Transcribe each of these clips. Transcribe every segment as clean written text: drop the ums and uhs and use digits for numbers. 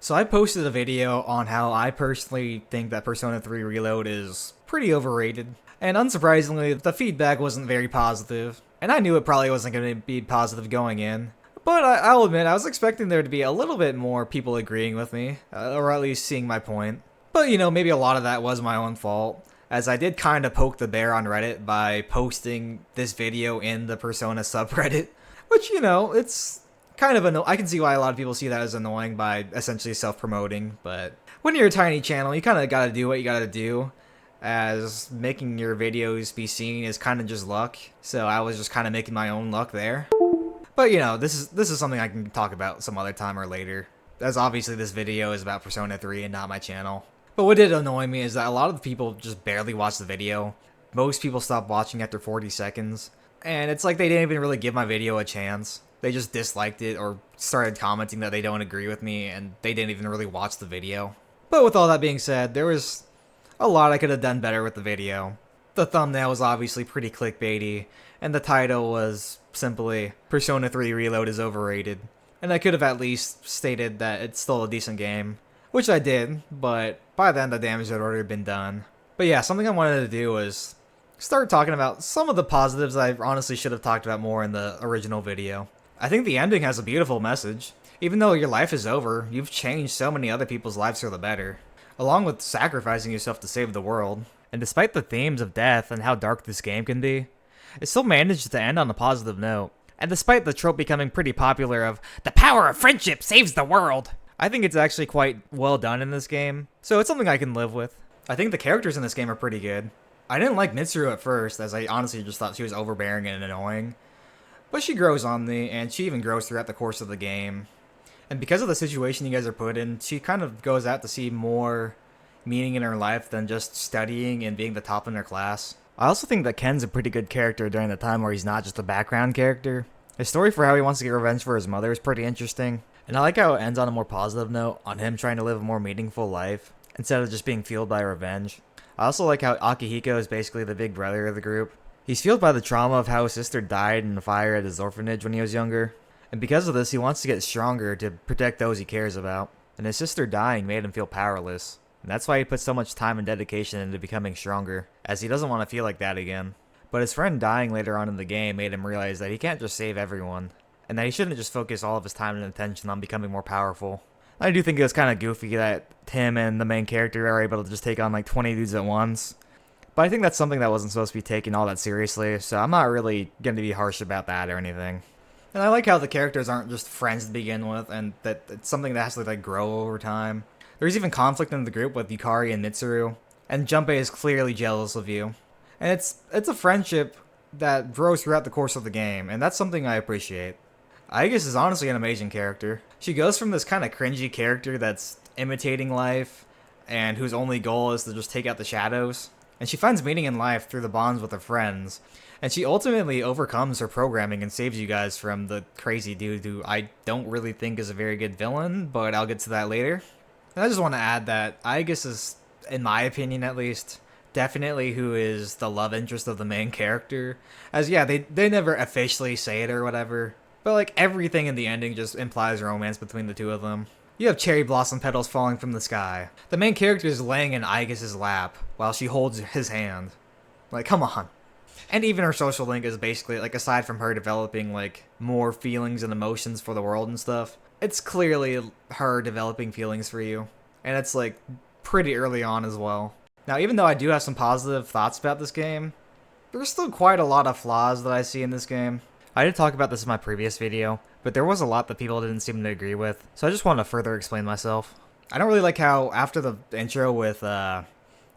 So I posted a video on how I personally think that Persona 3 Reload is pretty overrated. And unsurprisingly, the feedback wasn't very positive. And I knew it probably wasn't going to be positive going in. But I'll admit, I was expecting there to be a little bit more people agreeing with me, or at least seeing my point. But maybe a lot of that was my own fault, as I did kind of poke the bear on Reddit by posting this video in the Persona subreddit. Which, it's kind of I can see why a lot of people see that as annoying by essentially self-promoting, but when you're a tiny channel, you kind of gotta do what you gotta do, as making your videos be seen is kind of just luck, so I was just kind of making my own luck there. But this is something I can talk about some other time or later, as obviously this video is about Persona 3 and not my channel. But what did annoy me is that a lot of the people just barely watched the video. Most people stopped watching after 40 seconds, and it's like they didn't even really give my video a chance. They just disliked it or started commenting that they don't agree with me, and they didn't even really watch the video. But with all that being said, there was a lot I could have done better with the video. The thumbnail was obviously pretty clickbaity, and the title was simply Persona 3 Reload is overrated. And I could have at least stated that it's still a decent game, which I did, but by then the damage had already been done. But yeah, something I wanted to do was start talking about some of the positives I honestly should have talked about more in the original video. I think the ending has a beautiful message. Even though your life is over, you've changed so many other people's lives for the better, along with sacrificing yourself to save the world. And despite the themes of death and how dark this game can be, it still managed to end on a positive note. And despite the trope becoming pretty popular of, the power of friendship saves the world, I think it's actually quite well done in this game, so it's something I can live with. I think the characters in this game are pretty good. I didn't like Mitsuru at first, as I honestly just thought she was overbearing and annoying. But she grows on me, and she even grows throughout the course of the game. And because of the situation you guys are put in, she kind of goes out to see more meaning in her life than just studying and being the top in her class. I also think that Ken's a pretty good character during the time where he's not just a background character. His story for how he wants to get revenge for his mother is pretty interesting. And I like how it ends on a more positive note, on him trying to live a more meaningful life, instead of just being fueled by revenge. I also like how Akihiko is basically the big brother of the group. He's fueled by the trauma of how his sister died in a fire at his orphanage when he was younger. And because of this, he wants to get stronger to protect those he cares about. And his sister dying made him feel powerless. And that's why he puts so much time and dedication into becoming stronger, as he doesn't want to feel like that again. But his friend dying later on in the game made him realize that he can't just save everyone, and that he shouldn't just focus all of his time and attention on becoming more powerful. I do think it was kind of goofy that him and the main character are able to just take on like 20 dudes at once. But I think that's something that wasn't supposed to be taken all that seriously, so I'm not really going to be harsh about that or anything. And I like how the characters aren't just friends to begin with, and that it's something that has to like grow over time. There's even conflict in the group with Yukari and Mitsuru, and Junpei is clearly jealous of you. And it's a friendship that grows throughout the course of the game, and that's something I appreciate. Aigis is honestly an amazing character. She goes from this kind of cringy character that's imitating life, and whose only goal is to just take out the shadows, and she finds meaning in life through the bonds with her friends, and she ultimately overcomes her programming and saves you guys from the crazy dude who I don't really think is a very good villain, but I'll get to that later. And I just want to add that Aigis is, in my opinion at least, definitely who is the love interest of the main character. As yeah, they never officially say it or whatever, but like everything in the ending just implies romance between the two of them. You have cherry blossom petals falling from the sky. The main character is laying in Aigis' lap while she holds his hand. Like, come on. And even her social link is basically, like, aside from her developing, like, more feelings and emotions for the world and stuff, it's clearly her developing feelings for you. And it's, like, pretty early on as well. Now, even though I do have some positive thoughts about this game, there's still quite a lot of flaws that I see in this game. I did talk about this in my previous video, but there was a lot that people didn't seem to agree with, so I just want to further explain myself. I don't really like how, after the intro with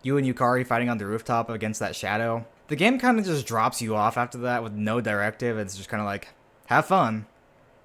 you and Yukari fighting on the rooftop against that shadow, the game kind of just drops you off after that with no directive. It's just kind of like, have fun.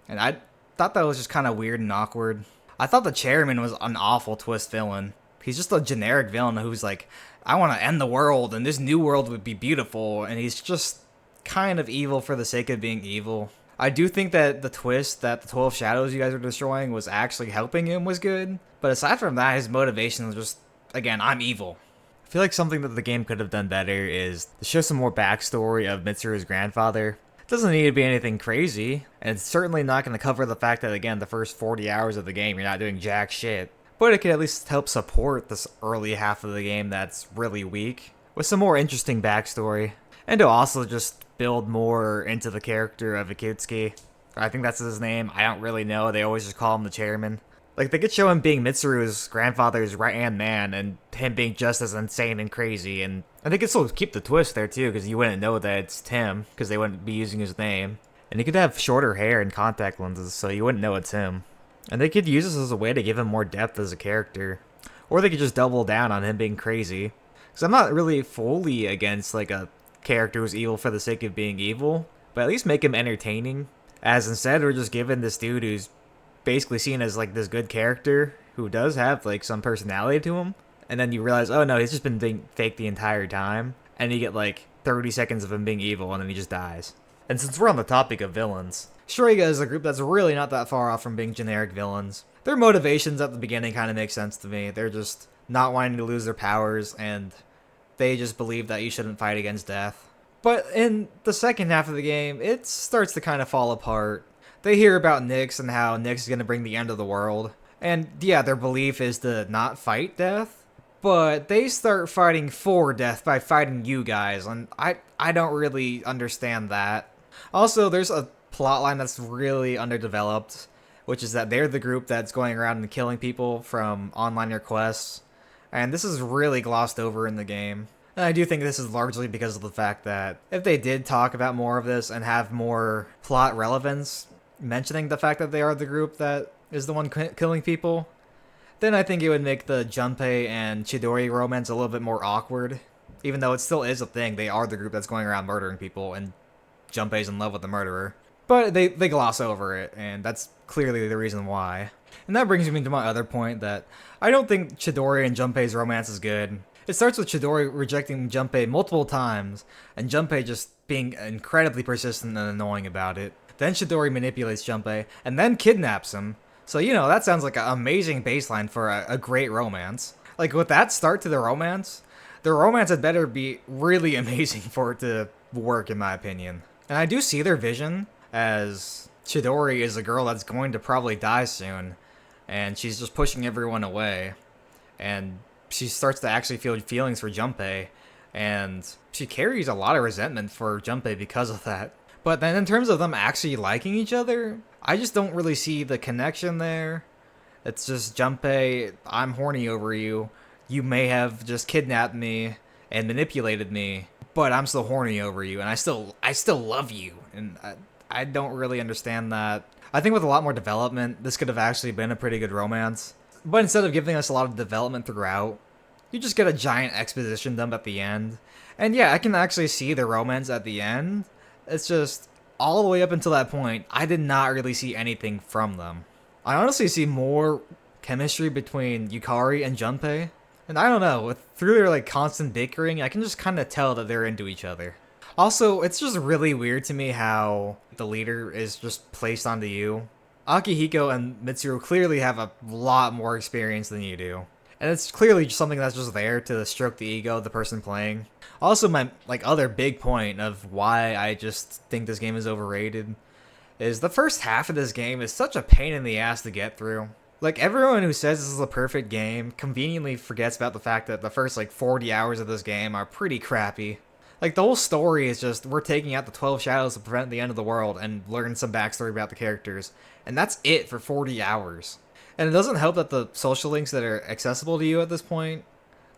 And I thought that was just kind of weird and awkward. I thought the chairman was an awful twist villain. He's just a generic villain who's like, I want to end the world and this new world would be beautiful, and he's just kind of evil for the sake of being evil. I do think that the twist that the 12 shadows you guys are destroying was actually helping him was good, but aside from that, his motivation was just, again, I'm evil. I feel like something that the game could have done better is to show some more backstory of Mitsuru's grandfather. Doesn't need to be anything crazy, and it's certainly not going to cover the fact that, again, the first 40 hours of the game you're not doing jack shit. But it could at least help support this early half of the game that's really weak, with some more interesting backstory. And to also just build more into the character of Akitsuki. I think that's his name, I don't really know, they always just call him the chairman. Like, they could show him being Mitsuru's grandfather's right-hand man, and him being just as insane and crazy, and they could still keep the twist there, too, because you wouldn't know that it's Tim, because they wouldn't be using his name. And he could have shorter hair and contact lenses, so you wouldn't know it's him. And they could use this as a way to give him more depth as a character. Or they could just double down on him being crazy. Because I'm not really fully against, like, a character who's evil for the sake of being evil, but at least make him entertaining. As instead, we're just giving this dude who's basically seen as like this good character who does have like some personality to him, and then you realize, oh no, he's just been being fake the entire time, and you get like 30 seconds of him being evil, and then he just dies. And since we're on the topic of villains, Shuriga is a group that's really not that far off from being generic villains. Their motivations at the beginning kind of make sense to me. They're just not wanting to lose their powers, and they just believe that you shouldn't fight against death. But in the second half of the game, it starts to kind of fall apart. They hear about Nyx and how Nyx is going to bring the end of the world. And yeah, their belief is to not fight death. But they start fighting for death by fighting you guys. And I don't really understand that. Also, there's a plotline that's really underdeveloped, which is that they're the group that's going around and killing people from online requests. And this is really glossed over in the game. And I do think this is largely because of the fact that if they did talk about more of this and have more plot relevance, mentioning the fact that they are the group that is the one killing people, then I think it would make the Junpei and Chidori romance a little bit more awkward. Even though it still is a thing, they are the group that's going around murdering people, and Junpei's in love with the murderer. But they gloss over it, and that's clearly the reason why. And that brings me to my other point, that I don't think Chidori and Junpei's romance is good. It starts with Chidori rejecting Junpei multiple times, and Junpei just being incredibly persistent and annoying about it. Then Chidori manipulates Junpei, and then kidnaps him. So, you know, that sounds like an amazing baseline for a great romance. Like, with that start to the romance had better be really amazing for it to work, in my opinion. And I do see their vision as Chidori is a girl that's going to probably die soon, and she's just pushing everyone away. And she starts to actually feel feelings for Junpei, and she carries a lot of resentment for Junpei because of that. But then in terms of them actually liking each other, I just don't really see the connection there. It's just, Junpei, I'm horny over you. You may have just kidnapped me and manipulated me, but I'm still horny over you, and I still love you. And I don't really understand that. I think with a lot more development, this could have actually been a pretty good romance. But instead of giving us a lot of development throughout, you just get a giant exposition dump at the end. And yeah, I can actually see the romance at the end. It's just, all the way up until that point, I did not really see anything from them. I honestly see more chemistry between Yukari and Junpei. And I don't know, through their like constant bickering, I can just kind of tell that they're into each other. Also, it's just really weird to me how the leader is just placed onto you. Akihiko and Mitsuru clearly have a lot more experience than you do. And it's clearly just something that's just there to stroke the ego of the person playing. Also, my other big point of why I just think this game is overrated is the first half of this game is such a pain in the ass to get through. Like, everyone who says this is a perfect game conveniently forgets about the fact that the first 40 hours of this game are pretty crappy. Like, the whole story is just, we're taking out the 12 shadows to prevent the end of the world and learn some backstory about the characters. And that's it for 40 hours. And it doesn't help that the social links that are accessible to you at this point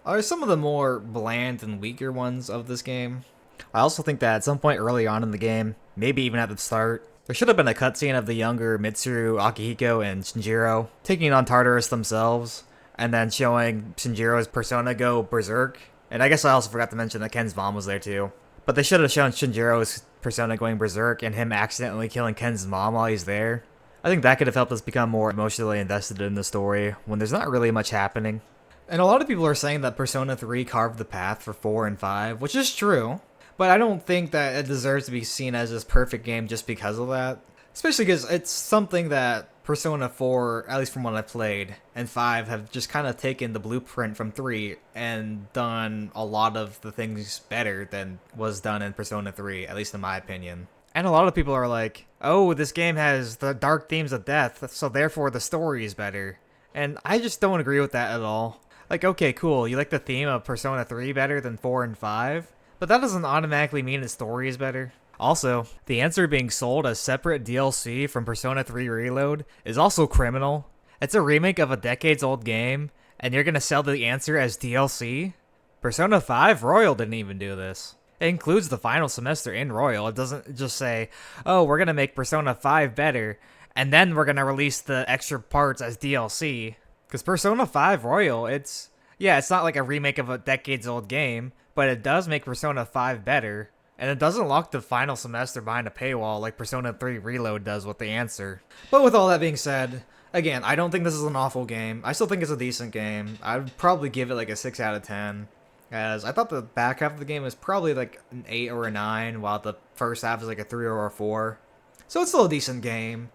are some of the more bland and weaker ones of this game. I also think that at some point early on in the game, maybe even at the start, there should have been a cutscene of the younger Mitsuru, Akihiko, and Shinjiro taking on Tartarus themselves, and then showing Shinjiro's persona go berserk. And I guess I also forgot to mention that Ken's mom was there too. But they should have shown Shinjiro's persona going berserk and him accidentally killing Ken's mom while he's there. I think that could have helped us become more emotionally invested in the story when there's not really much happening. And a lot of people are saying that Persona 3 carved the path for 4 and 5, which is true. But I don't think that it deserves to be seen as this perfect game just because of that. Especially because it's something that Persona 4, at least from what I've played, and 5 have just kind of taken the blueprint from 3 and done a lot of the things better than was done in Persona 3, at least in my opinion. And a lot of people are like, oh, this game has the dark themes of death, so therefore the story is better. And I just don't agree with that at all. Like, okay, cool, you like the theme of Persona 3 better than 4 and 5, but that doesn't automatically mean the story is better. Also, the answer being sold as separate DLC from Persona 3 Reload is also criminal. It's a remake of a decades-old game, and you're gonna sell the answer as DLC? Persona 5 Royal didn't even do this. It includes the final semester in Royal. It doesn't just say, oh, we're gonna make Persona 5 better, and then we're gonna release the extra parts as DLC. Because Persona 5 Royal, it's not like a remake of a decades-old game, but it does make Persona 5 better. And it doesn't lock the final semester behind a paywall like Persona 3 Reload does with the answer. But with all that being said, again, I don't think this is an awful game. I still think it's a decent game. I would probably give it like a 6 out of 10. As I thought the back half of the game was probably like an 8 or a 9, while the first half is like a 3 or a 4. So it's still a decent game.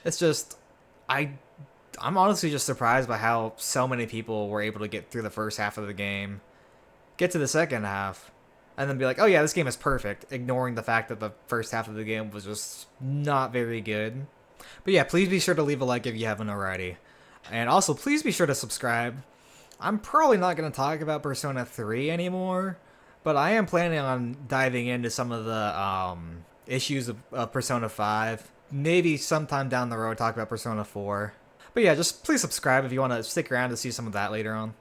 It's just, I'm honestly just surprised by how so many people were able to get through the first half of the game, get to the second half, and then be like, oh yeah, this game is perfect, ignoring the fact that the first half of the game was just not very good. But yeah, please be sure to leave a like if you haven't already. And also, please be sure to subscribe. I'm probably not going to talk about Persona 3 anymore, but I am planning on diving into some of the issues of Persona 5. Maybe sometime down the road talk about Persona 4. But yeah, just please subscribe if you want to stick around to see some of that later on.